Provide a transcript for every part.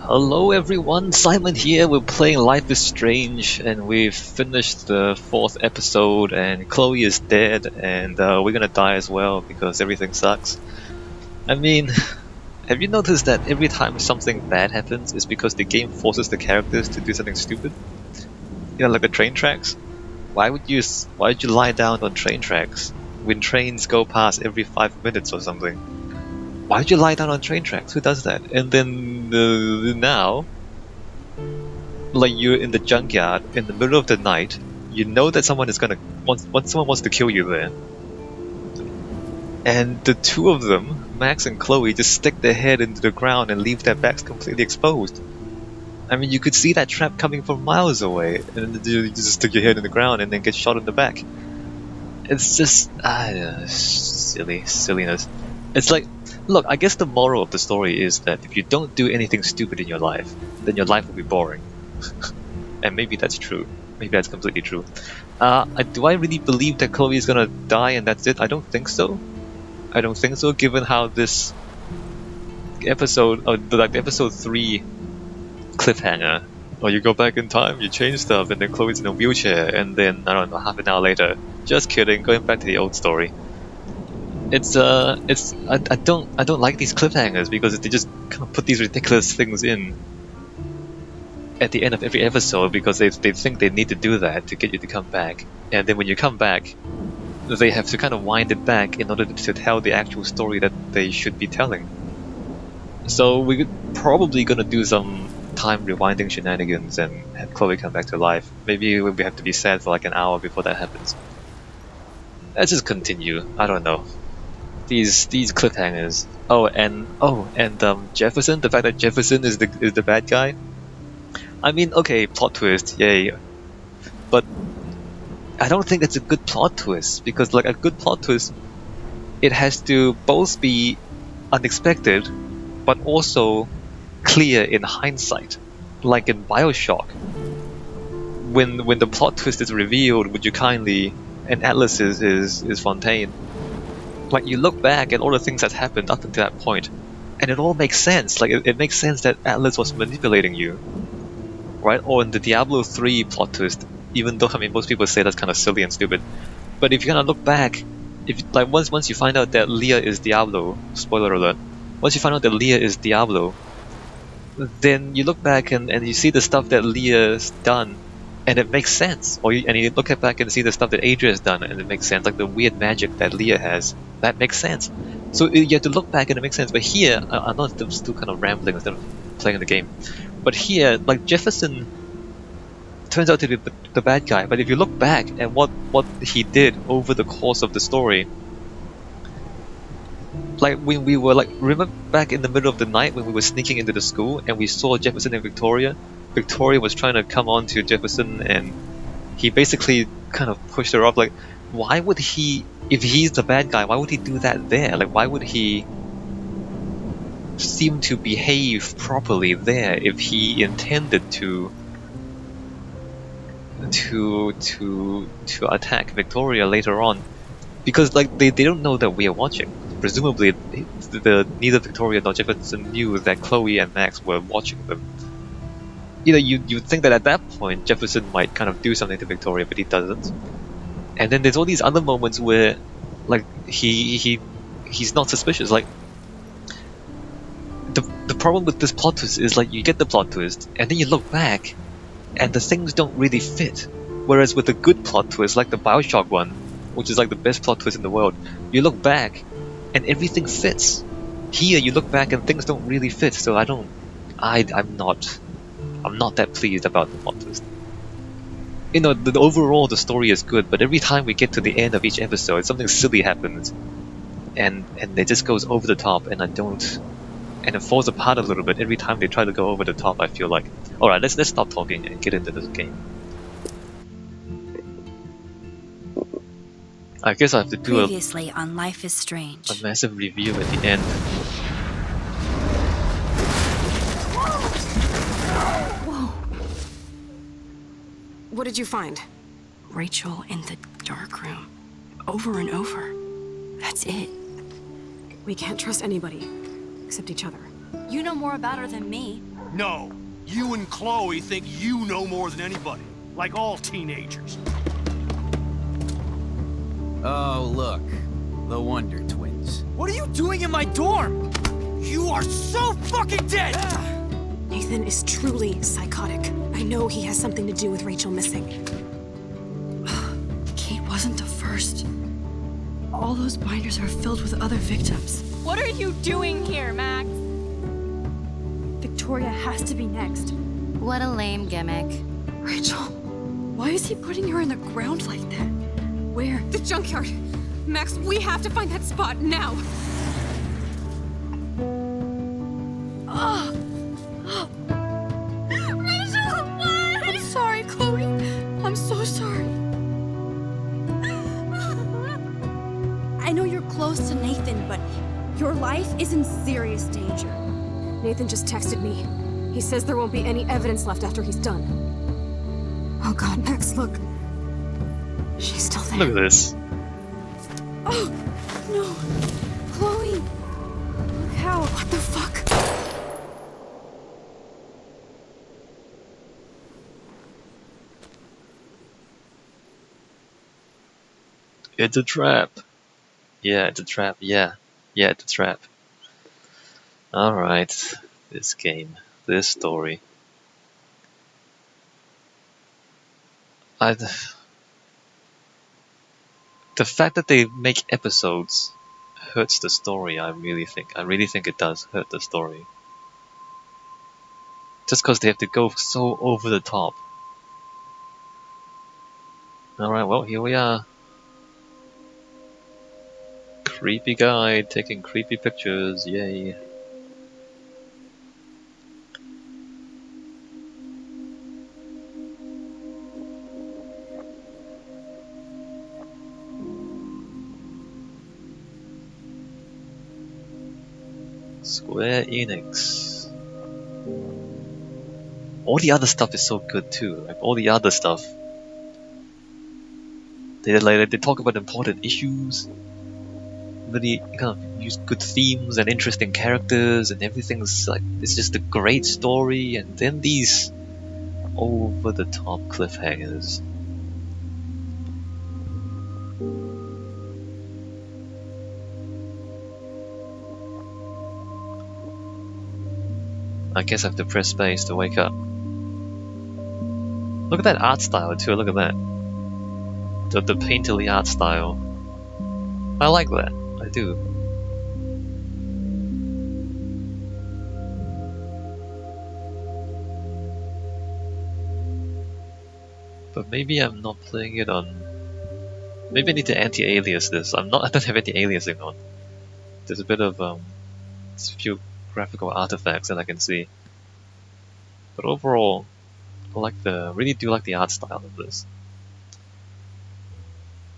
Hello everyone, Simon here. We're playing Life is Strange, and we've finished the 4th episode, and Chloe is dead, and we're gonna die as well because everything sucks. I mean, have you noticed that every time something bad happens, it's because the game forces the characters to do something stupid? You know, like the train tracks? Why would you lie down on train tracks when trains go past every 5 minutes or something? Why would you lie down on train tracks? Who does that? And then now, like you're in the junkyard in the middle of the night, you know that someone is gonna someone wants to kill you there, and the two of them, Max and Chloe, just stick their head into the ground and leave their backs completely exposed. I mean, you could see that trap coming from miles away, and then you just stick your head in the ground and then get shot in the back. It's just silliness. It's like, look, I guess the moral of the story is that if you don't do anything stupid in your life, then your life will be boring. And maybe that's true. Maybe that's completely true. Do I really believe that Chloe is gonna die and that's it? I don't think so. I don't think so, given how this episode, like the episode 3 cliffhanger, or you go back in time, you change stuff, and then Chloe's in a wheelchair, and then, I don't know, half an hour later, just kidding, going back to the old story. I don't like these cliffhangers because they just kind of put these ridiculous things in at the end of every episode because they think they need to do that to get you to come back. And then when you come back, they have to kind of wind it back in order to tell the actual story that they should be telling. So we're probably gonna do some time rewinding shenanigans and have Chloe come back to life. Maybe we have to be sad for like an hour before that happens. Let's just continue. I don't know. These cliffhangers. And Jefferson. The fact that Jefferson is the bad guy. I mean, okay, plot twist, yay. But I don't think it's a good plot twist, because like a good plot twist, it has to both be unexpected, but also clear in hindsight. Like in Bioshock, when the plot twist is revealed, would you kindly, and Atlas is Fontaine. Like you look back at all the things that happened up until that point, and it all makes sense. Like it makes sense that Atlas was manipulating you. Right? Or in the Diablo 3 plot twist, even though I mean most people say that's kind of silly and stupid, but if you kind of look back, if like once you find out that Leah is Diablo, spoiler alert, once you find out that Leah is Diablo, then you look back and you see the stuff that Leah's done, and it makes sense. And you look back and see the stuff that Adria has done, and it makes sense. Like the weird magic that Leah has, that makes sense. So you have to look back and it makes sense. But here, I'm not still kind of rambling instead of playing the game. But here, like Jefferson turns out to be the bad guy. But if you look back at what he did over the course of the story, like when we were like, remember back in the middle of the night when we were sneaking into the school and we saw Jefferson and Victoria? Victoria was trying to come on to Jefferson and he basically kind of pushed her off. Like, why would he, if he's the bad guy, why would he do that there? Like, why would he seem to behave properly there if he intended to attack Victoria later on? Because like they don't know that we are watching. Presumably, neither Victoria nor Jefferson knew that Chloe and Max were watching them. You know, you'd think that at that point Jefferson might kind of do something to Victoria, but he doesn't. And then there's all these other moments where, like, he's not suspicious. Like, the problem with this plot twist is like you get the plot twist, and then you look back, and the things don't really fit. Whereas with a good plot twist, like the Bioshock one, which is like the best plot twist in the world, you look back, and everything fits. Here, you look back and things don't really fit. So I'm not that pleased about the plot twist. You know, overall the story is good, but every time we get to the end of each episode, something silly happens, and it just goes over the top, and it falls apart a little bit every time they try to go over the top. I feel like, all right, let's stop talking and get into this game. I guess I have to do Previously on Life is Strange. a massive review at the end. What did you find? Rachel in the dark room. Over and over. That's it. We can't trust anybody, except each other. You know more about her than me. No. You and Chloe think you know more than anybody. Like all teenagers. Oh, look. The Wonder Twins. What are you doing in my dorm? You are so fucking dead! Nathan is truly psychotic. I know he has something to do with Rachel missing. Kate wasn't the first. All those binders are filled with other victims. What are you doing here, Max? Victoria has to be next. What a lame gimmick. Rachel, why is he putting her in the ground like that? Where? The junkyard! Max, we have to find that spot now! Rachel, what? I'm sorry, Chloe. I'm so sorry. I know you're close to Nathan, but your life is in serious danger. Nathan just texted me. He says there won't be any evidence left after he's done. Oh god, Max, look. She's still there. Look at this. Oh, no. Chloe. Look how. What the fuck? It's a trap. Yeah, it's a trap. Yeah, it's a trap. Alright. This game. This story. The fact that they make episodes hurts the story, I really think. I really think it does hurt the story. Just because they have to go so over the top. Alright, well, here we are. Creepy guy taking creepy pictures, yay. Square Enix. All the other stuff is so good too. Like all the other stuff, they talk about important issues. Really kind of use good themes and interesting characters, and everything's like it's just a great story. And then these over the top cliffhangers. I guess I have to press space to wake up. Look at that art style too, look at that. The painterly art style. I like that, I do. But maybe I'm not playing it on... Maybe I need to anti-alias this. I don't have any aliasing on. There's a bit of there's a few graphical artifacts that I can see. But overall, I really do like the art style of this.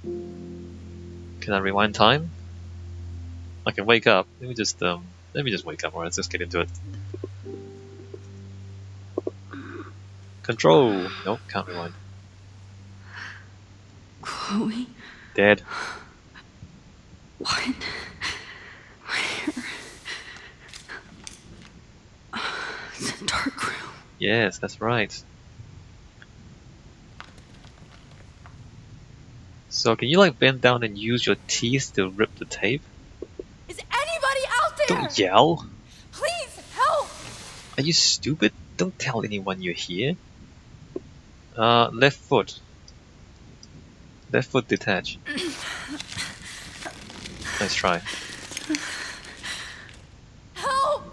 Can I rewind time? I can wake up. Let me just wake up. Alright, let's just get into it. Control. Nope, can't rewind. Chloe? Dead. What? Where? It's a dark room. Yes, that's right. So can you like bend down and use your teeth to rip the tape? Is anybody out there? Don't yell! Please help! Are you stupid? Don't tell anyone you're here. Left foot. Left foot detach. Nice try. Help!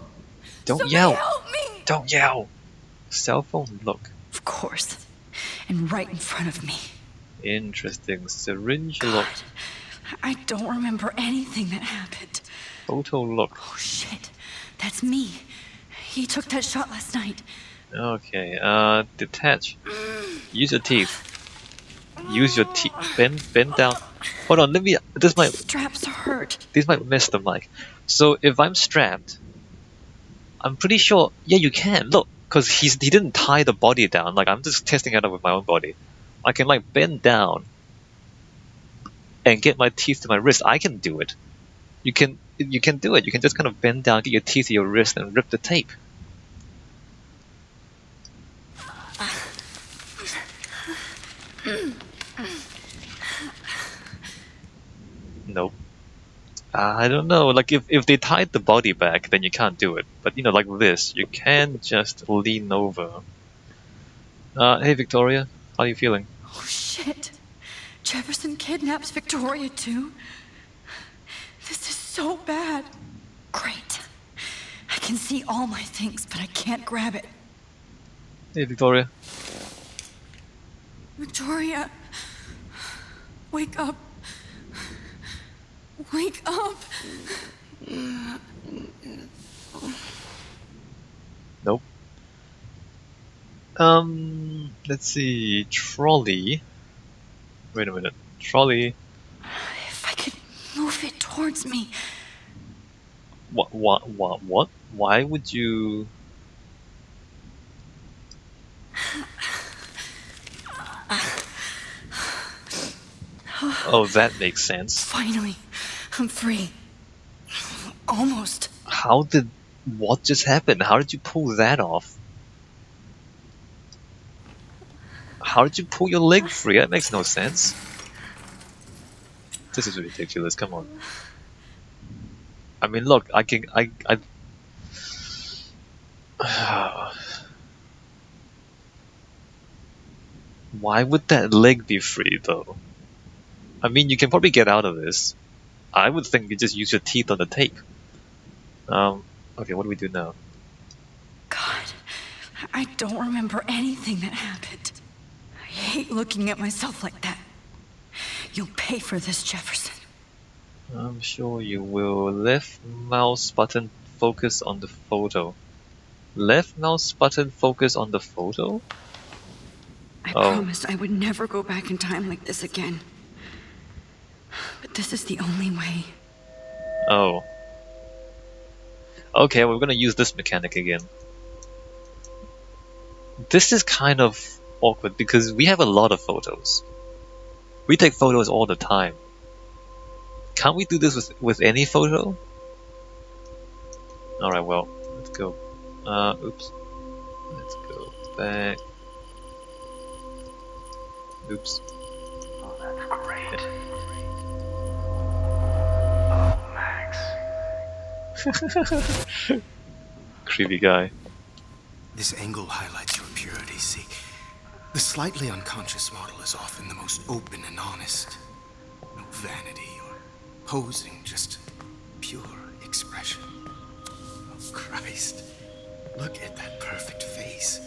Don't Somebody yell! help me! Don't yell! Cell phone look. Of course. And right in front of me. Interesting. Syringe look. God, I don't remember anything that happened. Photo look. Oh shit. That's me. He took that shot last night. Okay, detach. Use your teeth. Use your teeth. Bend down. Hold on, Straps hurt. this might mess the mic. So if I'm strapped, I'm pretty sure, yeah, you can. Look, because he didn't tie the body down. Like, I'm just testing it out with my own body. I can, like, bend down and get my teeth to my wrist. I can do it. You can do it. You can just kind of bend down, get your teeth to your wrist, and rip the tape. Nope. I don't know. Like if they tied the body back, then you can't do it. But you know, like this, you can just lean over. Hey Victoria, how are you feeling? Oh shit. Jefferson kidnaps Victoria too? This is so bad. Great. I can see all my things, but I can't grab it. Hey Victoria. Victoria. Wake up. Wake up. Nope. Let's see. Trolley. Wait a minute. Trolley. If I could move it towards me. What? Why would you? Oh, that makes sense. Finally, I'm free. Almost. How did... What just happened? How did you pull that off? How did you pull your leg free? That makes no sense. This is ridiculous, come on. I mean, look, I can... Why would that leg be free, though? I mean, you can probably get out of this. I would think you just use your teeth on the tape. Okay, what do we do now? God, I don't remember anything that happened. I hate looking at myself like that. You'll pay for this, Jefferson. I'm sure you will. Left mouse button focus on the photo. Left mouse button focus on the photo? I Oh. promised I would never go back in time like this again. But this is the only way. Oh. Okay, we're gonna use this mechanic again. This is kind of awkward because we have a lot of photos. We take photos all the time. Can't we do this with any photo? Alright, well, let's go. Oops. Let's go back. Oops. Oh, that's great. Oh, Max. Creepy guy. This angle highlights your purity, see? The slightly unconscious model is often the most open and honest. No vanity or posing, just pure expression. Oh, Christ. Look at that perfect face.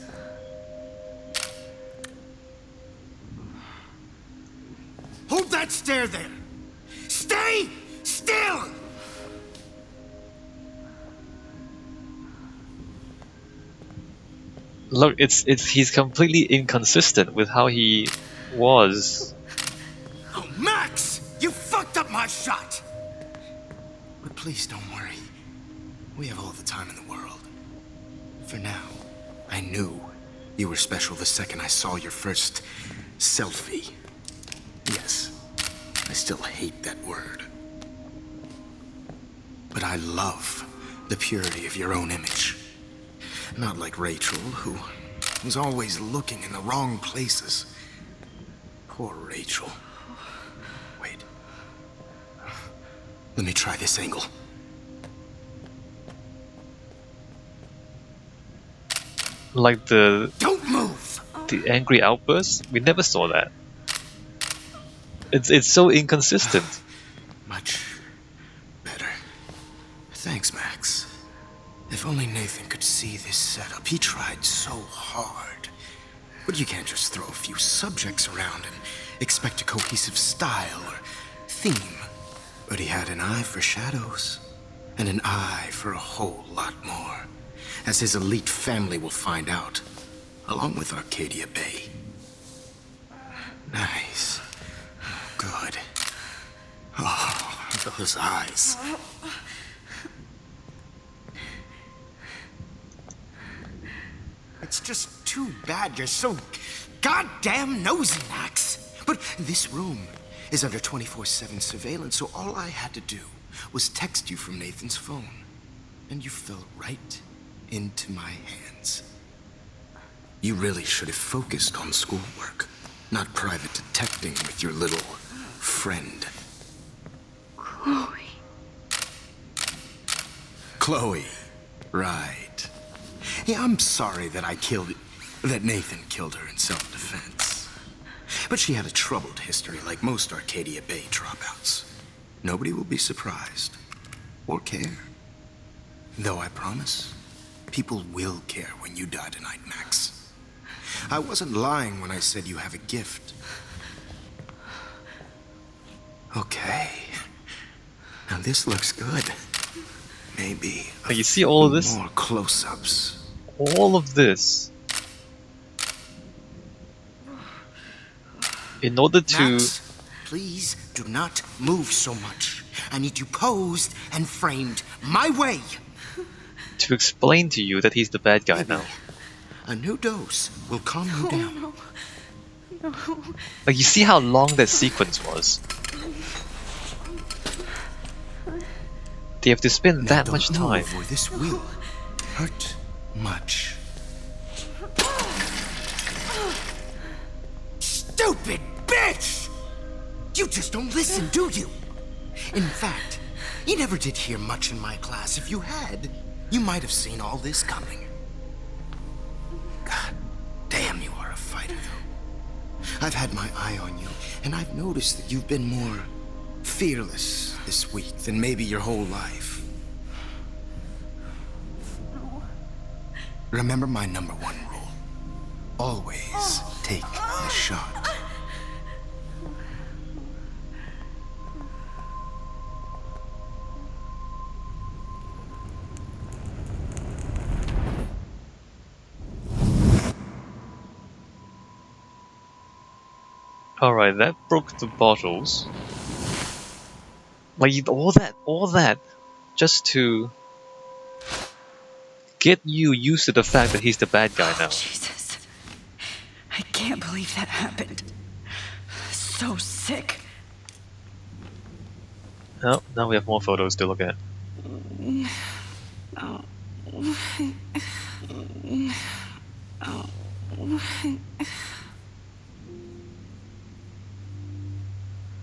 Hold that stare there! Stay still! Look, he's completely inconsistent with how he was. Oh, Max! You fucked up my shot! But please don't worry. We have all the time in the world. For now, I knew you were special the second I saw your first selfie. Yes, I still hate that word. But I love the purity of your own image. Not like Rachel, who was always looking in the wrong places. Poor Rachel. Wait. Let me try this angle. Like the Don't move! angry outburst? We never saw that. It's so inconsistent. Much better. Thanks, Max. If only Nathan could see this setup. He tried so hard. But you can't just throw a few subjects around and expect a cohesive style or theme. But he had an eye for shadows, and an eye for a whole lot more, as his elite family will find out, along with Arcadia Bay. Nice. Good. Oh, those eyes. It's just too bad you're so goddamn nosy, Max. But this room is under 24/7 surveillance, so all I had to do was text you from Nathan's phone. And you fell right into my hands. You really should have focused on schoolwork. Not private detecting with your little friend. Chloe. Chloe. Right. Yeah, I'm sorry that that Nathan killed her in self-defense. But she had a troubled history like most Arcadia Bay dropouts. Nobody will be surprised. Or care. Though I promise, people will care when you die tonight, Max. I wasn't lying when I said you have a gift. Okay. Now this looks good. Maybe Like, you see all of this? more close-ups. All of this. In order to... Max, please do not move so much. I need you posed and framed my way. to explain to you that he's the bad guy now. A new dose will calm you down. No. Like, you see how long that sequence was? They have to spend Now that much don't time. move or this will hurt much. Stupid bitch! You just don't listen, do you? In fact, you never did hear much in my class. If you had, you might have seen all this coming. God damn, you are a fighter, though. I've had my eye on you, and I've noticed that you've been more fearless this week than maybe your whole life. Remember my #1 rule. Always take the shot. Alright, that broke the bottles. Like, all that, just to get you used to the fact that he's the bad guy now. Jesus. I can't believe that happened. So sick. Oh, now we have more photos to look at.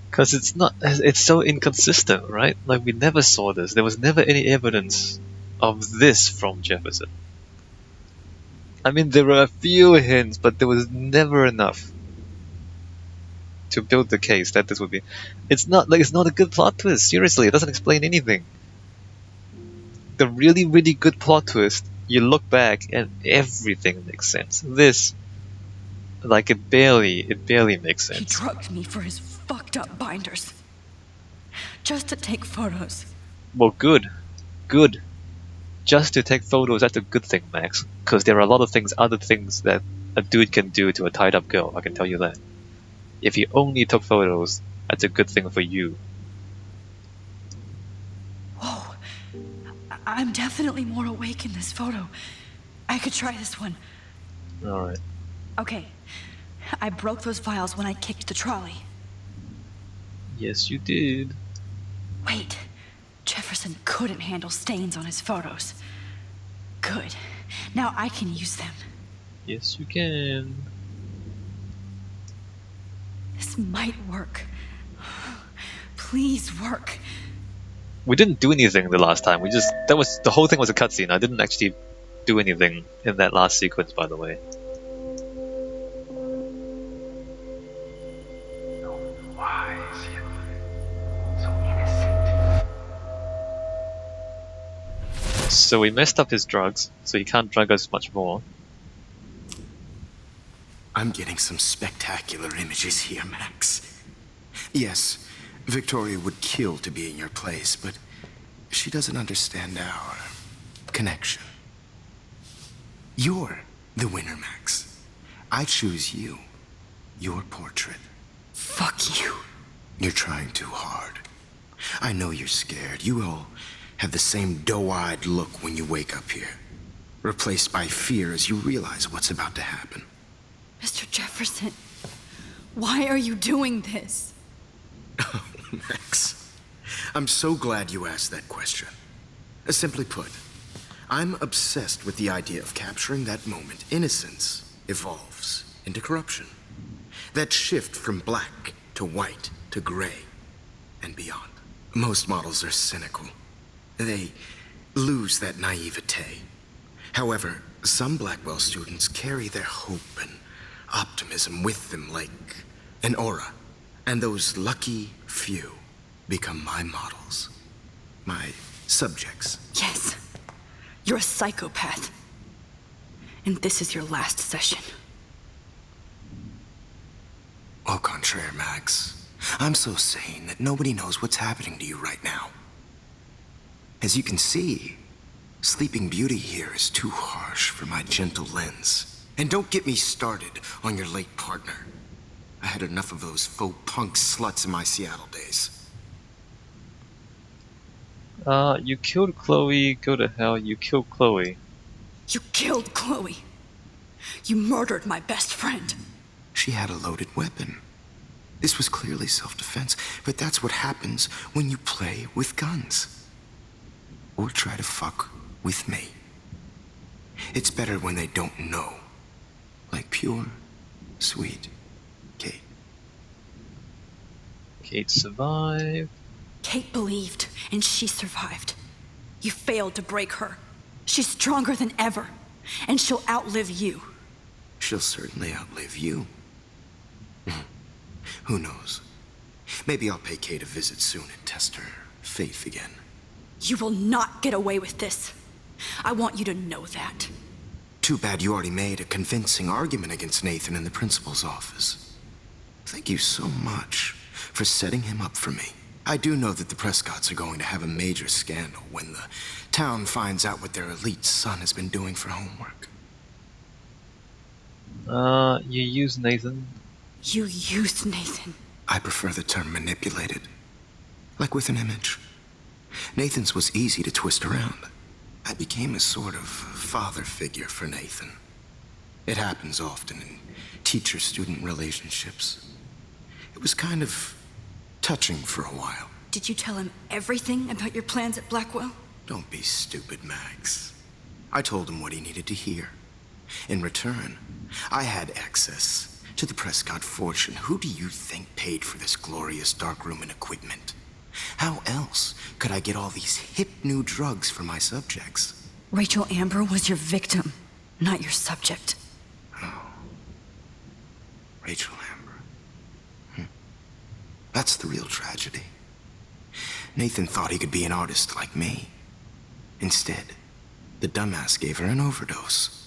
Because it's so inconsistent, right? Like, we never saw this. There was never any evidence of this from Jefferson. I mean, there were a few hints, but there was never enough to build the case that this would be... It's not a good plot twist. Seriously, it doesn't explain anything. The really, really good plot twist, you look back and everything makes sense. This, like, it barely makes He sense. drugged me for his fucked up binders. Just to take photos. Well, good. Just to take photos, that's a good thing, Max. Because there are a lot of other things that a dude can do to a tied up girl, I can tell you that. If he only took photos, that's a good thing for you. Whoa. I'm definitely more awake in this photo. I could try this one. Alright. Okay. I broke those files when I kicked the trolley. Yes, you did. Wait. Jefferson couldn't handle stains on his photos. Good. Now I can use them. Yes, you can. This might work. Please work. We didn't do anything the last time. The whole thing was a cutscene. I didn't actually do anything in that last sequence, by the way. Wise, yet so innocent. So we messed up his drugs, so he can't drug us much more. I'm getting some spectacular images here, Max. Yes, Victoria would kill to be in your place, but she doesn't understand our connection. You're the winner, Max. I choose you. Your portrait. Fuck you. You're trying too hard. I know you're scared. You all have the same doe-eyed look when you wake up here. Replaced by fear as you realize what's about to happen. Mr. Jefferson, why are you doing this? Max, I'm so glad you asked that question. Simply put, I'm obsessed with the idea of capturing that moment innocence evolves into corruption. That shift from black to white to gray and beyond. Most models are cynical. They lose that naivete. However, some Blackwell students carry their hope and optimism with them like an aura. And those lucky few become my models. My subjects. Yes. You're a psychopath. And this is your last session. Au contraire, Max. I'm so sane that nobody knows what's happening to you right now. As you can see, Sleeping Beauty here is too harsh for my gentle lens. And don't get me started on your late partner. I had enough of those faux punk sluts in my Seattle days. You killed Chloe, go to hell, you killed Chloe. You killed Chloe. You murdered my best friend. She had a loaded weapon. This was clearly self-defense, but that's what happens when you play with guns. Or try to fuck with me. It's better when they don't know. Like pure, sweet Kate. Kate survived. Kate believed, and she survived. You failed to break her. She's stronger than ever, and she'll outlive you. She'll certainly outlive you. Who knows? Maybe I'll pay Kate a visit soon and test her faith again. You will not get away with this. I want you to know that. Too bad you already made a convincing argument against Nathan in the principal's office. Thank you so much for setting him up for me. I do know that the Prescotts are going to have a major scandal when the town finds out what their elite son has been doing for homework. You use Nathan. You used Nathan. I prefer the term manipulated. Like with an image. Nathan's was easy to twist around. I became a sort of father figure for Nathan. It happens often in teacher-student relationships. It was kind of touching for a while. Did you tell him everything about your plans at Blackwell? Don't be stupid, Max. I told him what he needed to hear. In return, I had access to the Prescott fortune. Who do you think paid for this glorious darkroom and equipment? How else could I get all these hip new drugs for my subjects? Rachel Amber was your victim, not your subject. Oh. Rachel Amber. That's the real tragedy. Nathan thought he could be an artist like me. Instead, the dumbass gave her an overdose.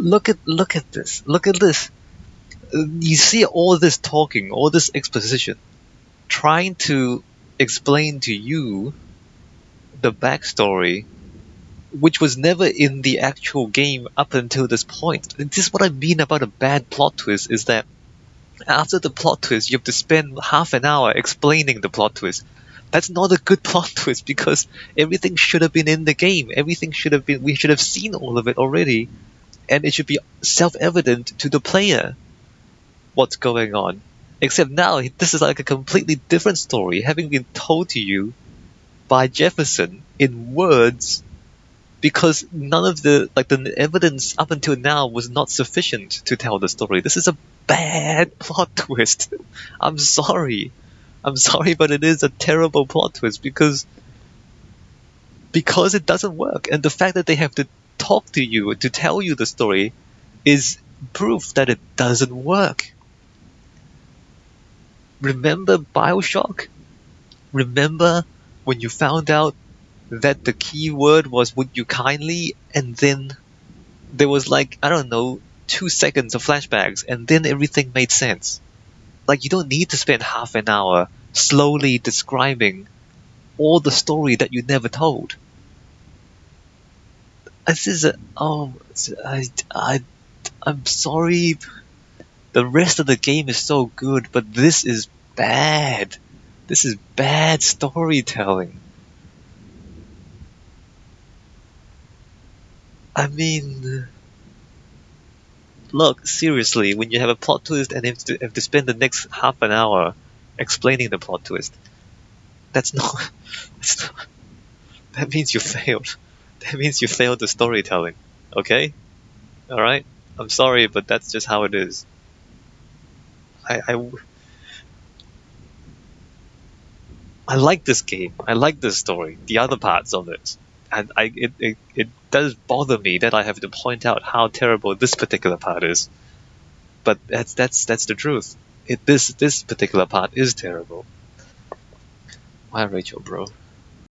Look at this. Look at this. You see all this talking, all this exposition, trying to explain to you the backstory, which was never in the actual game up until this point. And this is what I mean about a bad plot twist, is that after the plot twist, you have to spend half an hour explaining the plot twist. That's not a good plot twist, because everything should have been in the game. Everything should have been, we should have seen all of it already. And it should be self-evident to the player what's going on. Except now, this is like a completely different story, having been told to you by Jefferson in words, because none of the evidence up until now was not sufficient to tell the story. This is a bad plot twist. I'm sorry, but it is a terrible plot twist because it doesn't work. And the fact that they have to talk to you to tell you the story is proof that it doesn't work. Remember BioShock? Remember when you found out that the key word was "would you kindly," and then there was 2 seconds of flashbacks, and then everything made sense. Like, you don't need to spend half an hour slowly describing all the story that you never told. This is I'm sorry. The rest of the game is so good, but this is bad. This is bad storytelling. I mean, look, seriously, when you have a plot twist and have to spend the next half an hour explaining the plot twist, that's not that means you failed. That means you failed the storytelling. Okay? Alright? I'm sorry, but that's just how it is. I like this game. I like this story. The other parts of it, and it does bother me that I have to point out how terrible this particular part is. But that's the truth. This particular part is terrible. Why, Rachel, bro?